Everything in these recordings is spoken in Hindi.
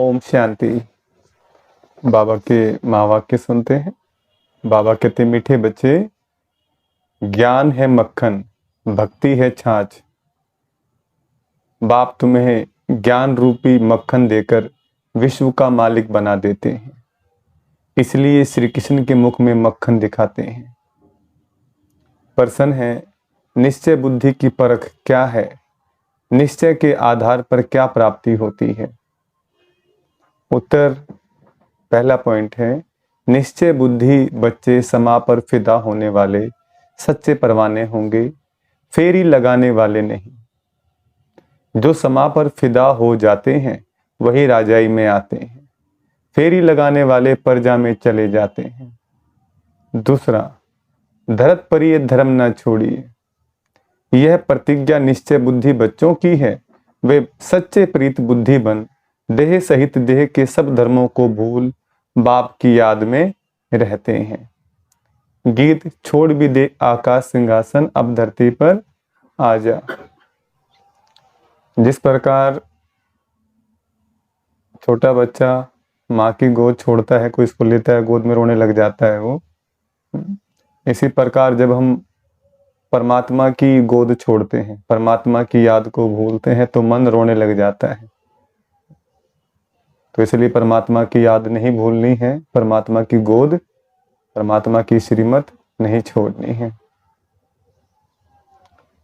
ओम शांति। बाबा के महावाक्य सुनते हैं। बाबा कहते, मीठे बच्चे, ज्ञान है मक्खन, भक्ति है छाछ। बाप तुम्हें ज्ञान रूपी मक्खन देकर विश्व का मालिक बना देते हैं, इसलिए श्री कृष्ण के मुख में मक्खन दिखाते हैं। प्रश्न है, निश्चय बुद्धि की परख क्या है? निश्चय के आधार पर क्या प्राप्ति होती है? उत्तर, पहला पॉइंट है, निश्चय बुद्धि बच्चे समा पर फिदा होने वाले सच्चे परवाने होंगे, फेरी लगाने वाले नहीं। जो समा पर फिदा हो जाते हैं वही राजाई में आते हैं, फेरी लगाने वाले प्रजा में चले जाते हैं। दूसरा, धरत पर ये धर्म न छोड़िए। यह प्रतिज्ञा निश्चय बुद्धि बच्चों की है। वे सच्चे प्रीत बुद्धि बन देह सहित देह के सब धर्मों को भूल बाप की याद में रहते हैं। गीत छोड़ भी दे आकाश सिंहासन, अब धरती पर आ जा। जिस प्रकार छोटा बच्चा माँ की गोद छोड़ता है, कोई इसको लेता है, गोद में रोने लग जाता है वो, इसी प्रकार जब हम परमात्मा की गोद छोड़ते हैं, परमात्मा की याद को भूलते हैं तो मन रोने लग जाता है। तो इसलिए परमात्मा की याद नहीं भूलनी है, परमात्मा की गोद, परमात्मा की श्रीमत नहीं छोड़नी है।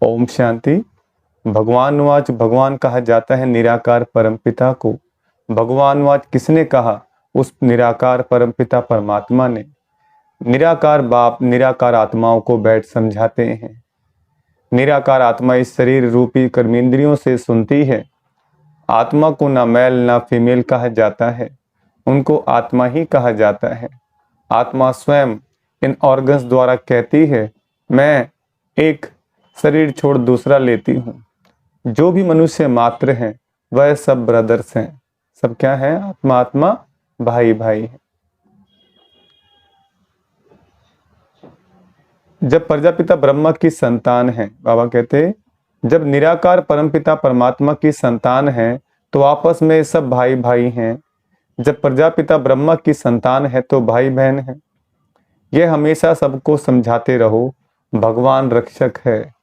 ओम शांति। भगवान वाच, भगवान कहा जाता है निराकार परमपिता को। भगवान वाच किसने कहा? उस निराकार परमपिता परमात्मा ने। निराकार बाप निराकार आत्माओं को बैठ समझाते हैं। निराकार आत्मा इस शरीर रूपी कर्मेंद्रियों से सुनती है। आत्मा को ना मेल ना फीमेल कहा जाता है, उनको आत्मा ही कहा जाता है। आत्मा स्वयं इन ऑर्गन्स द्वारा कहती है, मैं एक शरीर छोड़ दूसरा लेती हूँ। जो भी मनुष्य मात्र हैं वह सब ब्रदर्स हैं। सब क्या है? आत्मा आत्मा, भाई भाई है। जब प्रजापिता ब्रह्मा की संतान है, बाबा कहते, जब निराकार परमपिता परमात्मा की संतान है तो आपस में सब भाई भाई हैं। जब प्रजापिता ब्रह्मा की संतान है तो भाई बहन है। यह हमेशा सबको समझाते रहो, भगवान रक्षक है,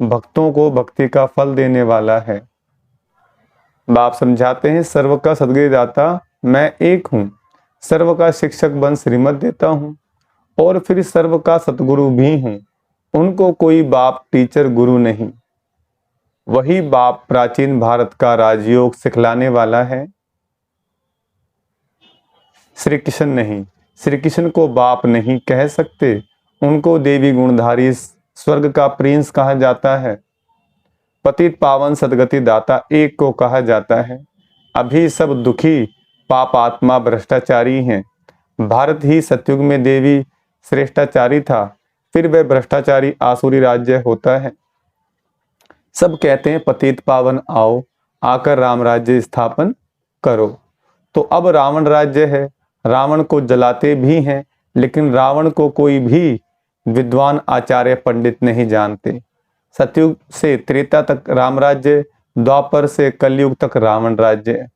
भक्तों को भक्ति का फल देने वाला है। बाप समझाते हैं, सर्व का सद्गति दाता मैं एक हूँ, सर्व का शिक्षक बन श्रीमत देता हूँ और फिर सर्व का सतगुरु भी हूँ। उनको कोई बाप टीचर गुरु नहीं, वही बाप प्राचीन भारत का राजयोग सिखलाने वाला है, श्री कृष्ण नहीं। श्री कृष्ण को बाप नहीं कह सकते, उनको देवी गुणधारी स्वर्ग का प्रिंस कहा जाता है। पतित पावन सदगति दाता एक को कहा जाता है। अभी सब दुखी पाप आत्मा भ्रष्टाचारी हैं। भारत ही सतयुग में देवी श्रेष्ठाचारी था, फिर वह भ्रष्टाचारी आसुरी राज्य होता है। सब कहते हैं पतित पावन आओ, आकर राम राज्य स्थापन करो। तो अब रावण राज्य है, रावण को जलाते भी हैं, लेकिन रावण को कोई भी विद्वान आचार्य पंडित नहीं जानते। सतयुग से त्रेता तक राम राज्य, द्वापर से कलयुग तक रावण राज्य।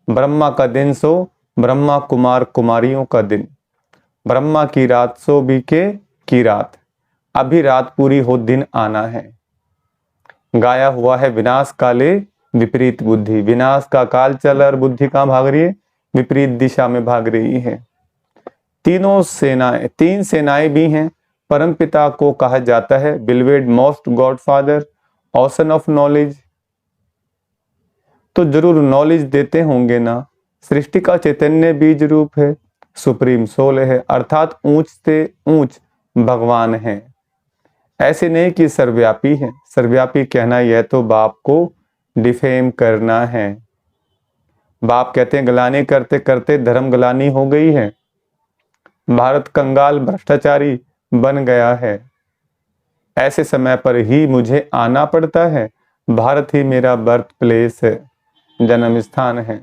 ब्रह्मा का दिन सो ब्रह्मा कुमार कुमारियों का दिन, ब्रह्मा की रात सो बीके की रात। अभी रात पूरी हो दिन आना है। गाया हुआ है विनाश काले विपरीत बुद्धि। विनाश का काल चल और बुद्धि कहाँ भाग रही है? विपरीत दिशा में भाग रही है। तीनों सेनाएं, तीन सेनाएं भी हैं। परमपिता को कहा जाता है beloved most godfather, ocean of knowledge. तो जरूर नॉलेज देते होंगे ना। सृष्टि का चैतन्य बीज रूप है, सुप्रीम सोल है, अर्थात ऊंच से ऊंच भगवान है। ऐसे नहीं कि सर्वव्यापी है। सर्वव्यापी कहना यह तो बाप को डिफेम करना है। बाप कहते हैं गलानी करते करते धर्म गलानी हो गई है, भारत कंगाल भ्रष्टाचारी बन गया है। ऐसे समय पर ही मुझे आना पड़ता है। भारत ही मेरा बर्थ प्लेस है, जन्म स्थान है।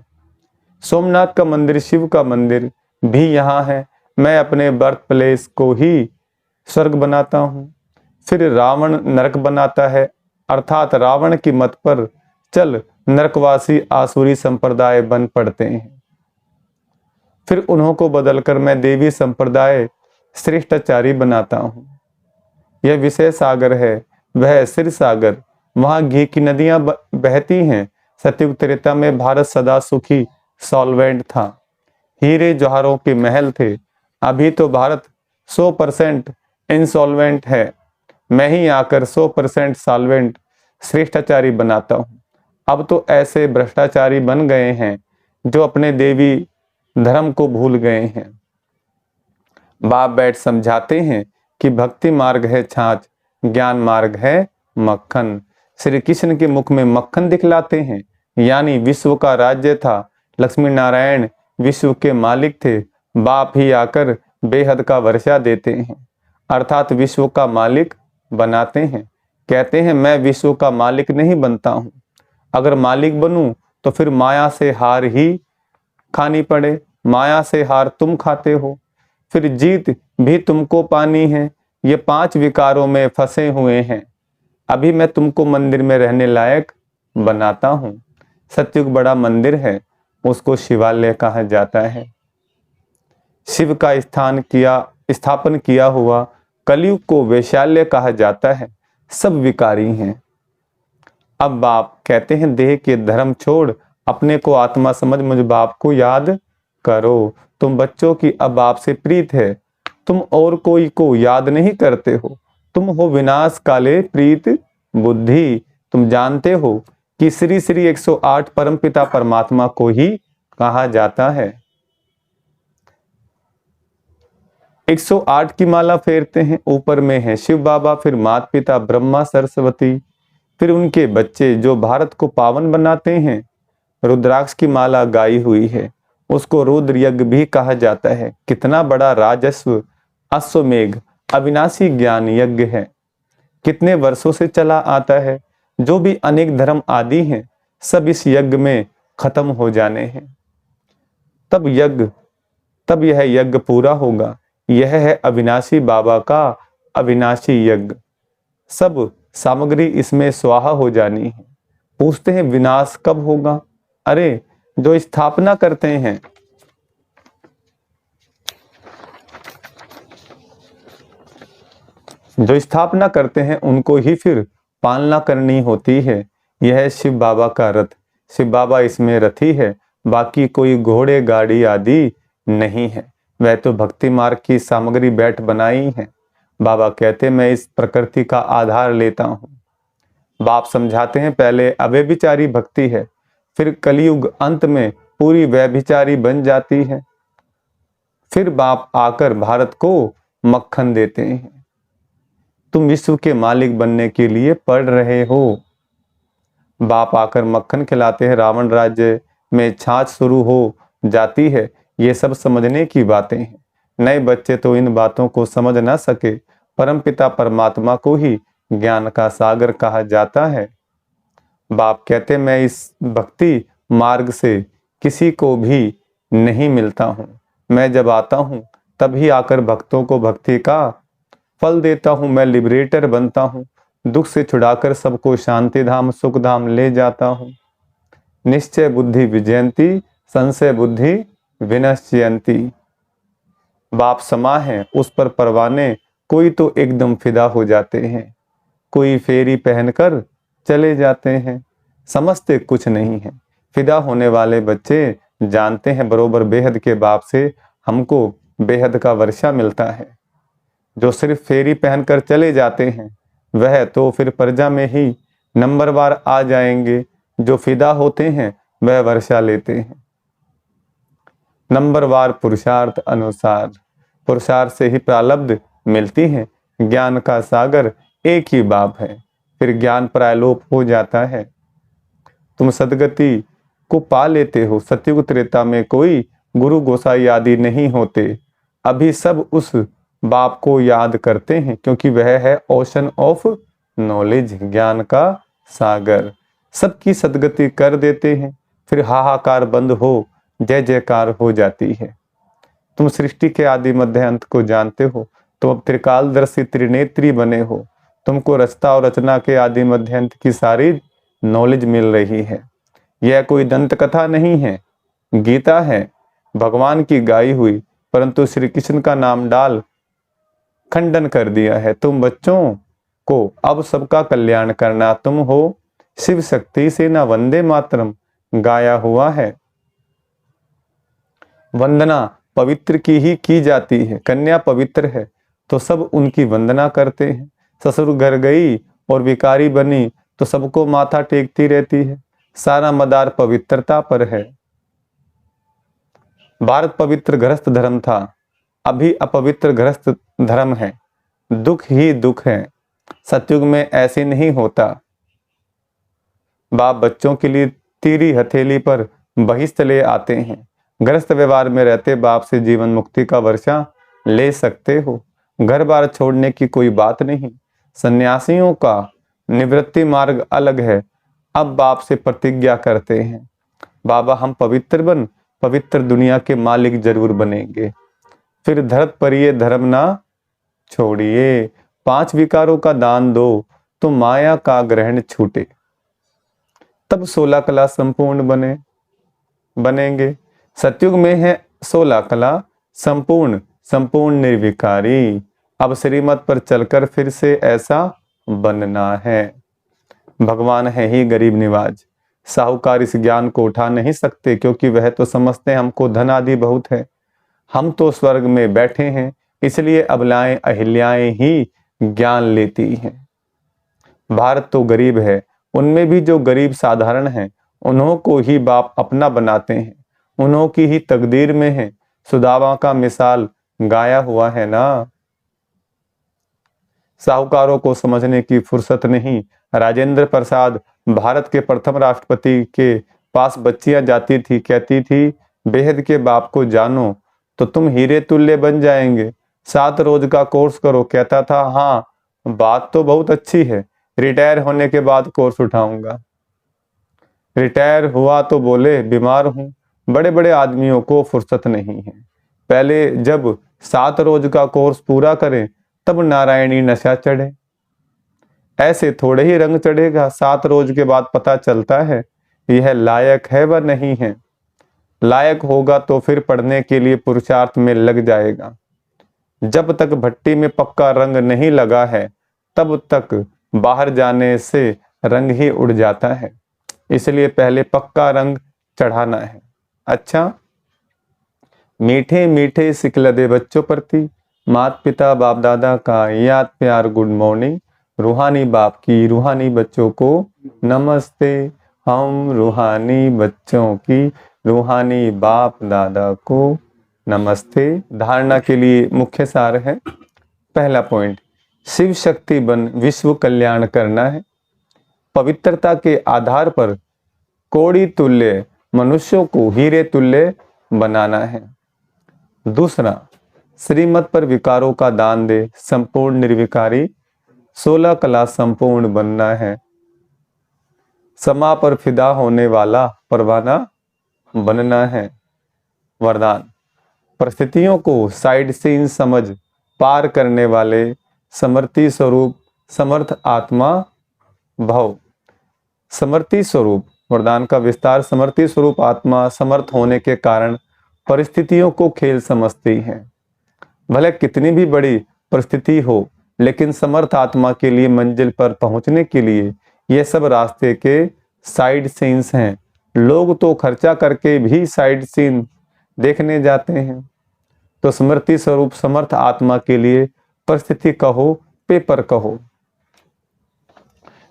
सोमनाथ का मंदिर, शिव का मंदिर भी यहाँ है। मैं अपने बर्थ प्लेस को ही स्वर्ग बनाता हूँ। फिर रावण नरक बनाता है, अर्थात रावण की मत पर चल नरकवासी आसुरी संप्रदाय बन पड़ते हैं। फिर उन्हों को बदलकर मैं देवी संप्रदाय श्रेष्ठाचारी बनाता हूँ। यह विषय सागर है, वह सिर सागर, वहां घी की नदियां बहती हैं। सतयुग त्रेता में भारत सदा सुखी सॉल्वेंट था, हीरे जवाहरों के महल थे। अभी तो भारत 100% इंसॉल्वेंट है। मैं ही आकर 100% सॉल्वेंट श्रेष्ठाचारी बनाता हूँ। अब तो ऐसे भ्रष्टाचारी बन गए हैं जो अपने देवी धर्म को भूल गए हैं। बाप बैठ समझाते हैं कि भक्ति मार्ग है छाछ, ज्ञान मार्ग है मक्खन। श्री कृष्ण के मुख में मक्खन दिखलाते हैं, यानी विश्व का राज्य था। लक्ष्मी नारायण विश्व के मालिक थे, बाप ही आकर बेहद का वर्षा देते हैं, अर्थात विश्व का मालिक बनाते हैं। कहते हैं मैं विश्व का मालिक नहीं बनता हूं, अगर मालिक बनूं तो फिर माया से हार ही खानी पड़े। माया से हार तुम खाते हो, फिर जीत भी तुमको पानी है। ये 5 विकारों में फंसे हुए हैं। अभी मैं तुमको मंदिर में रहने लायक बनाता हूं। सतयुग बड़ा मंदिर है, उसको शिवालय कहा जाता है। शिव का स्थापन किया हुआ कलयुग को वैशाल्य कहा जाता है। सब विकारी हैं। अब बाप कहते हैं देह के धर्म छोड़ अपने को आत्मा समझ मुझ बाप को याद करो। तुम बच्चों की अब बाप से प्रीत है, तुम और कोई को याद नहीं करते हो। तुम हो विनाश काले प्रीत बुद्धि। तुम जानते हो कि श्री श्री 108 परमपिता परमात्मा को ही कहा जाता है। 108 की माला फेरते हैं, ऊपर में है शिव बाबा, फिर माता पिता ब्रह्मा सरस्वती, फिर उनके बच्चे जो भारत को पावन बनाते हैं। रुद्राक्ष की माला गाई हुई है, उसको रुद्र यज्ञ भी कहा जाता है। कितना बड़ा राजस्व अश्वमेघ अविनाशी ज्ञान यज्ञ है, कितने वर्षों से चला आता है। जो भी अनेक धर्म आदि हैं सब इस यज्ञ में खत्म हो जाने हैं। तब यह यज्ञ पूरा होगा। यह है अविनाशी बाबा का अविनाशी यज्ञ। सब सामग्री इसमें स्वाहा हो जानी है। पूछते हैं विनाश कब होगा? अरे जो स्थापना करते हैं, उनको ही फिर पालना करनी होती है। यह है शिव बाबा का रथ, शिव बाबा इसमें रथी है, बाकी कोई घोड़े गाड़ी आदि नहीं है। वह तो भक्ति मार्ग की सामग्री बैठ बनाई है। बाबा कहते मैं इस प्रकृति का आधार लेता हूँ। बाप समझाते हैं पहले अव्यभिचारी भक्ति है, फिर कलयुग अंत में पूरी व्यभिचारी बन जाती है। फिर बाप आकर भारत को मक्खन देते हैं। तुम विश्व के मालिक बनने के लिए पढ़ रहे हो। बाप आकर मक्खन खिलाते हैं, रावण राज्य में छाछ शुरू हो जाती है। ये सब समझने की बातें हैं। नए बच्चे तो इन बातों को समझ ना सके। परमपिता परमात्मा को ही ज्ञान का सागर कहा जाता है। बाप कहते मैं इस भक्ति मार्ग से किसी को भी नहीं मिलता हूँ। मैं जब आता हूँ तभी आकर भक्तों को भक्ति का फल देता हूँ। मैं लिबरेटर बनता हूँ, दुख से छुड़ाकर सबको शांति धाम सुख धाम ले जाता हूँ। निश्चय बुद्धि विजयंती, संशय बुद्धि विनश्यंती। बाप समा है उस पर परवाने, कोई तो एकदम फिदा हो जाते हैं, कोई फेरी पहनकर चले जाते हैं। समझते कुछ नहीं है। फिदा होने वाले बच्चे जानते हैं बरोबर बेहद के बाप से हमको बेहद का वर्षा मिलता है। जो सिर्फ फेरी पहनकर चले जाते हैं वह तो फिर प्रजा में ही नंबरवार आ जाएंगे। जो फिदा होते हैं वह वर्षा लेते हैं। नंबरवार पुरुषार्थ अनुसार, पुरुषार्थ से ही प्रारब्ध मिलती है। ज्ञान का सागर एक ही बाप है, फिर ज्ञान प्रायलोप हो जाता है। तुम सदगति को पा लेते हो। सतयुग त्रेता में कोई गुरु गोसाई आदि नहीं होते। अभी सब उस बाप को याद करते हैं क्योंकि वह है ओशन ऑफ नॉलेज, ज्ञान का सागर। सबकी सदगति कर देते हैं, फिर हाहाकार बंद हो जय जयकार हो जाती है। तुम सृष्टि के आदि मध्य अंत को जानते हो। तुम अब त्रिकालदर्शी त्रिनेत्री बने हो। तुमको रचता और रचना के आदि मध्य अंत की सारी नॉलेज मिल रही है। यह कोई दंत कथा नहीं है, गीता है, भगवान की गाई हुई, परंतु श्री कृष्ण का नाम डाल खंडन कर दिया है। तुम बच्चों को अब सबका कल्याण करना, तुम हो शिव शक्ति से न वंदे मातरम गाया हुआ है। वंदना पवित्र की ही की जाती है, कन्या पवित्र है तो सब उनकी वंदना करते हैं। ससुर घर गई और विकारी बनी तो सबको माथा टेकती रहती है। सारा मदार पवित्रता पर है। भारत पवित्र गृहस्थ धर्म था, अभी अपवित्र गृहस्थ धर्म है। दुख ही दुख है, सतयुग में ऐसे नहीं होता। बाप बच्चों के लिए तीरी हथेली पर बहिष्ठ ले आते हैं। गृहस्थ व्यवहार में रहते बाप से जीवन मुक्ति का वर्षा ले सकते हो। घर बार छोड़ने की कोई बात नहीं। सन्यासियों का निवृत्ति मार्ग अलग है। अब बाप से प्रतिज्ञा करते हैं, बाबा हम पवित्र दुनिया के मालिक जरूर बनेंगे। फिर धरत पर ये धर्म ना छोड़िए। 5 विकारों का दान दो तो माया का ग्रहण छूटे, तब 16 कला संपूर्ण बनेंगे। सतयुग में है 16 कला संपूर्ण निर्विकारी। अब श्रीमत पर चलकर फिर से ऐसा बनना है। भगवान है ही गरीब निवाज। साहूकार इस ज्ञान को उठा नहीं सकते, क्योंकि वह तो समझते हैं हमको धन आदि बहुत है। हम तो स्वर्ग में बैठे हैं, इसलिए अबलाएं अहिल्याएं ही ज्ञान लेती हैं। भारत तो गरीब है, उनमें भी जो गरीब साधारण हैं उन्हों को ही बाप अपना बनाते हैं। उन्हों की ही तकदीर में है। सुदामा का मिसाल गाया हुआ है ना। साहूकारों को समझने की फुर्सत नहीं। राजेंद्र प्रसाद भारत के प्रथम राष्ट्रपति के पास बच्चियां जाती थी, कहती थी बेहद के बाप को जानो तो तुम हीरे तुल्य बन जाएंगे। 7 रोज का कोर्स करो। कहता था हाँ बात तो बहुत अच्छी है, रिटायर होने के बाद कोर्स उठाऊंगा। रिटायर हुआ तो बोले बीमार हूं। बड़े बड़े आदमियों को फुर्सत नहीं है। पहले जब 7 रोज का कोर्स पूरा करें तब नारायणी नशा चढ़े। ऐसे थोड़े ही रंग चढ़ेगा। 7 रोज के बाद पता चलता है यह लायक है व नहीं है। लायक होगा तो फिर पढ़ने के लिए पुरुषार्थ में लग जाएगा। जब तक भट्टी में पक्का रंग नहीं लगा है तब तक बाहर जाने से रंग ही उड़ जाता है। इसलिए पहले पक्का रंग चढ़ाना है। अच्छा, मीठे मीठे सिकलदे बच्चों प्रति माता पिता बाप दादा का याद प्यार गुड मॉर्निंग। रूहानी बाप की रूहानी बच्चों को नमस्ते। हम रूहानी बच्चों की रूहानी बाप दादा को नमस्ते। धारणा के लिए मुख्य सार है। पहला पॉइंट, शिव शक्ति बन विश्व कल्याण करना है। पवित्रता के आधार पर कोड़ी तुल्य मनुष्यों को हीरे तुल्य बनाना है। दूसरा, श्रीमत पर विकारों का दान दे, संपूर्ण निर्विकारी 16 कला संपूर्ण बनना है। समा पर फिदा होने वाला परवाना बनना है। वरदान, परिस्थितियों को साइड सीन समझ पार करने वाले समर्थी स्वरूप समर्थ आत्मा भव। समर्थी स्वरूप वरदान का विस्तार, समर्थी स्वरूप आत्मा समर्थ होने के कारण परिस्थितियों को खेल समझती है। भले कितनी भी बड़ी परिस्थिति हो, लेकिन समर्थ आत्मा के लिए मंजिल पर पहुंचने के लिए ये सब रास्ते के साइड सीन्स हैं। लोग तो खर्चा करके भी साइड सीन देखने जाते हैं। तो स्मृति स्वरूप समर्थ आत्मा के लिए परिस्थिति कहो, पेपर कहो,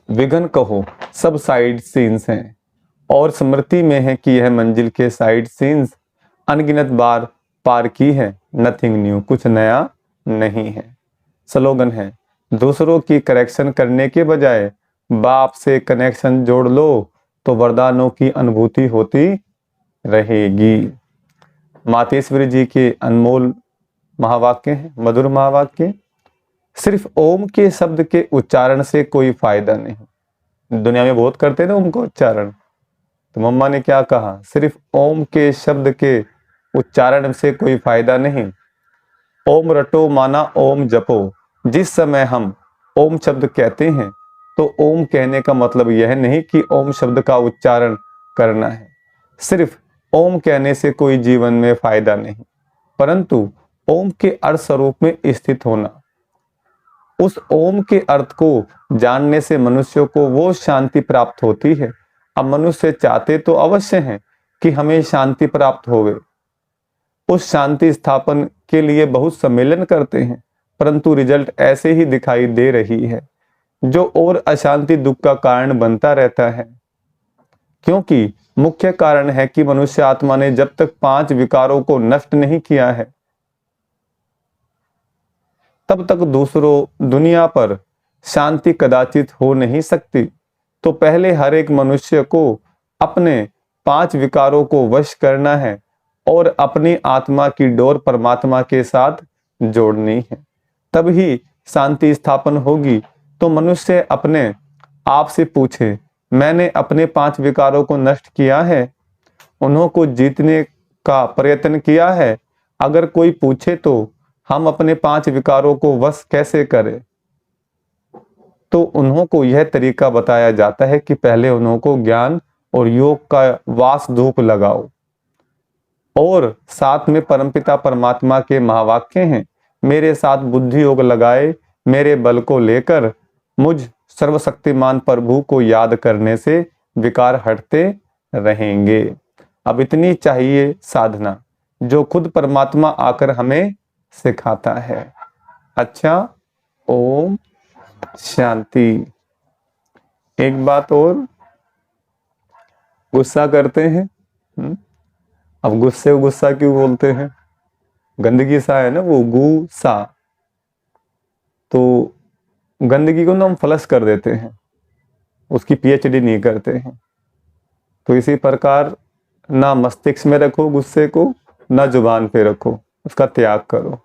विघ्न कहो, सब साइड सीन्स हैं। और स्मृति में है कि यह मंजिल के साइड सीन्स अनगिनत बार पार की है। नथिंग न्यू, कुछ नया नहीं है। स्लोगन है, दूसरों की करेक्शन करने के बजाय बाप से कनेक्शन जोड़ लो तो वरदानों की अनुभूति होती रहेगी। मातेश्वरी जी के अनमोल महावाक्य हैं, मधुर महावाक्य। सिर्फ ओम के शब्द के उच्चारण से कोई फायदा नहीं। दुनिया में बहुत करते ना ओम का उच्चारण, तो मम्मा ने क्या कहा, सिर्फ ओम के शब्द के उच्चारण से कोई फायदा नहीं। ओम रटो माना ओम जपो। जिस समय हम ओम शब्द कहते हैं तो ओम कहने का मतलब यह नहीं कि ओम शब्द का उच्चारण करना है। सिर्फ ओम कहने से कोई जीवन में फायदा नहीं, परंतु ओम के अर्थ स्वरूप में स्थित होना, उस ओम के अर्थ को जानने से मनुष्य को वो शांति प्राप्त होती है। अब मनुष्य चाहते तो अवश्य हैं कि हमें शांति प्राप्त होवे, उस शांति स्थापन के लिए बहुत सम्मेलन करते हैं, परंतु रिजल्ट ऐसे ही दिखाई दे रही है, जो और अशांति दुख का कारण बनता रहता है। क्योंकि मुख्य कारण है कि मनुष्य आत्मा ने जब तक 5 विकारों को नष्ट नहीं किया है, तब तक दूसरों दुनिया पर शांति कदाचित हो नहीं सकती। तो पहले हर एक मनुष्य को अपने 5 विकारों को वश करना है और अपनी आत्मा की डोर परमात्मा के साथ जोड़नी है, तभी शांति स्थापन होगी। तो मनुष्य अपने आप से पूछे, मैंने अपने 5 विकारों को नष्ट किया है, उन्हों को जीतने का प्रयत्न किया है? अगर कोई पूछे तो हम अपने 5 विकारों को वश कैसे करें, तो उन्हों को यह तरीका बताया जाता है कि पहले उन्हों को ज्ञान और योग का वास धूप लगाओ, और साथ में परमपिता परमात्मा के महावाक्य हैं, मेरे साथ बुद्धि योग लगाए, मेरे बल को लेकर मुझ सर्वशक्तिमान प्रभु को याद करने से विकार हटते रहेंगे। अब इतनी चाहिए साधना, जो खुद परमात्मा आकर हमें सिखाता है। अच्छा, ओम शांति। एक बात और, गुस्सा करते हैं। अब गुस्से को गुस्सा क्यों बोलते हैं? गंदगी सा है ना वो, गुस्सा। तो गंदगी को ना हम फ्लश कर देते हैं, उसकी पीएचडी नहीं करते हैं। तो इसी प्रकार ना मस्तिष्क में रखो गुस्से को, ना जुबान पे रखो, उसका त्याग करो।